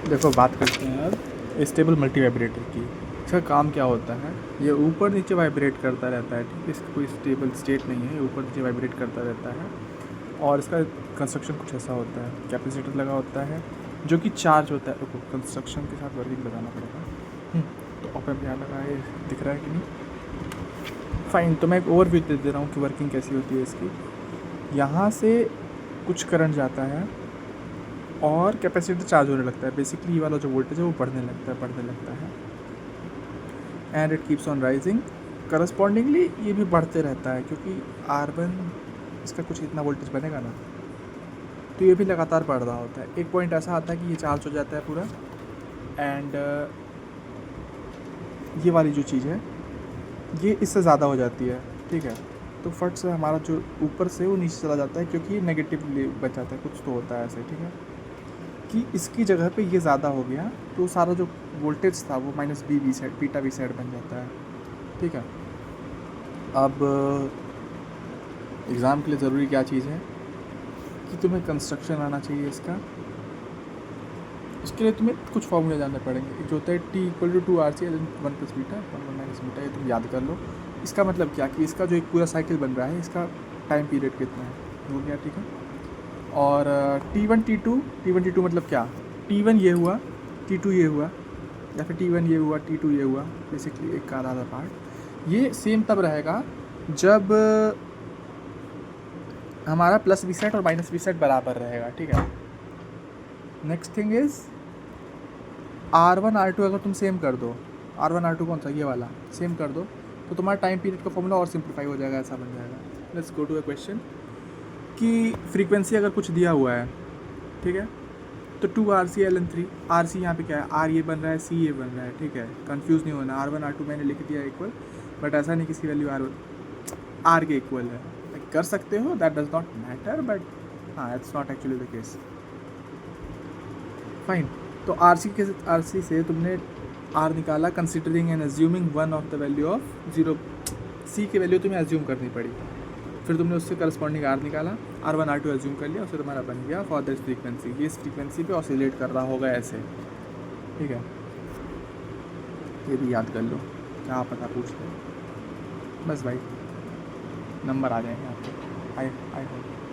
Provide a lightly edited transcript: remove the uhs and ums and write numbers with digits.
देखो बात करते हैं अब स्टेबल मल्टी वाइब्रेटर की। इसका काम क्या होता है, ये ऊपर नीचे वाइब्रेट करता रहता है, ठीक है। इसका कोई स्टेबल स्टेट नहीं है, ऊपर नीचे वाइब्रेट करता रहता है। और इसका कंस्ट्रक्शन कुछ ऐसा होता है, कैपेसिटर लगा होता है जो कि चार्ज होता है। देखो कंस्ट्रक्शन के साथ वर्किंग बताना पड़ेगा। तो ऑप एम्प यहाँ लगा है, दिख रहा है कि नहीं? फाइन, तो मैं एक ओवरव्यू दे रहा हूँ कि वर्किंग कैसी होती है इसकी। यहाँ से कुछ करंट जाता है और कैपेसिटर चार्ज होने लगता है। बेसिकली ये वाला जो वोल्टेज है वो बढ़ने लगता है and it keeps on rising. Correspondingly ये भी बढ़ते रहता है, क्योंकि R1 इसका कुछ इतना वोल्टेज बनेगा ना, तो ये भी लगातार बढ़ रहा होता है। एक पॉइंट ऐसा आता है कि ये चार्ज हो जाता है पूरा, एंड ये वाली जो चीज़ है ये इससे ज़्यादा हो जाती है, ठीक है। तो फट से हमारा जो ऊपर से वो नीचे चला जाता है, क्योंकि ये नेगेटिवली बच जाता है, कुछ तो होता है ऐसे, ठीक है। कि इसकी जगह पे ये ज़्यादा हो गया तो सारा जो वोल्टेज था वो minus B side, beta V side बन जाता है, ठीक है। अब एग्ज़ाम के लिए ज़रूरी क्या चीज़ है कि तुम्हें कंस्ट्रक्शन आना चाहिए इसका। इसके लिए तुम्हें कुछ फॉर्मूले जानने पड़ेंगे। एक जो होता है T=2RC Ln 1 + बीटा 1 - बीटा, ये तुम याद कर लो। इसका मतलब क्या कि इसका जो एक पूरा साइकिल बन रहा है, इसका टाइम पीरियड कितना है, हो गया, ठीक है। और T1 T2 मतलब क्या, T1 ये हुआ, T2 ये हुआ, या फिर T1 ये हुआ, T2 ये हुआ। बेसिकली एक का आधा पार्ट ये सेम तब रहेगा जब हमारा प्लस बी सेट और माइनस बी सेट बराबर रहेगा, ठीक है। Next thing is R1 R2 अगर तुम सेम कर दो, R1 R2 कौन सा, ये वाला सेम कर दो, तो तुम्हारा टाइम पीरियड का फॉर्मूला और सिंप्लीफाई हो जाएगा, ऐसा बन जाएगा। Let's go to a question कि फ्रीक्वेंसी अगर कुछ दिया हुआ है, ठीक है, तो 2RC Ln 3, RC यहाँ पे क्या है, R ये बन रहा है, C ये बन रहा है, ठीक है। कंफ्यूज नहीं होना, R1 R2 मैंने लिख दिया इक्वल, बट ऐसा नहीं किसी वैल्यू R के इक्वल है। कर सकते हो, that does not matter, but हाँ, it's not actually the case. Fine, तो RC से तुमने R निकाला considering and assuming one of the value of 0, C की वैल्यू तुम्हें अज्यूम करनी पड़ी। फिर तुमने उससे करस्पॉन्डिंग R निकाला, R1 R2 अज्यूम कर लिया, उससे तुम्हारा बन गया फॉर दिस फ्रीक्वेंसी। ये इस फ्रीक्वेंसी पे ऑसिलेट कर रहा होगा ऐसे, ठीक है। ये भी याद कर लो, क्या पता पूछ लो, बस भाई नंबर आ जाएंगे आपके। I hope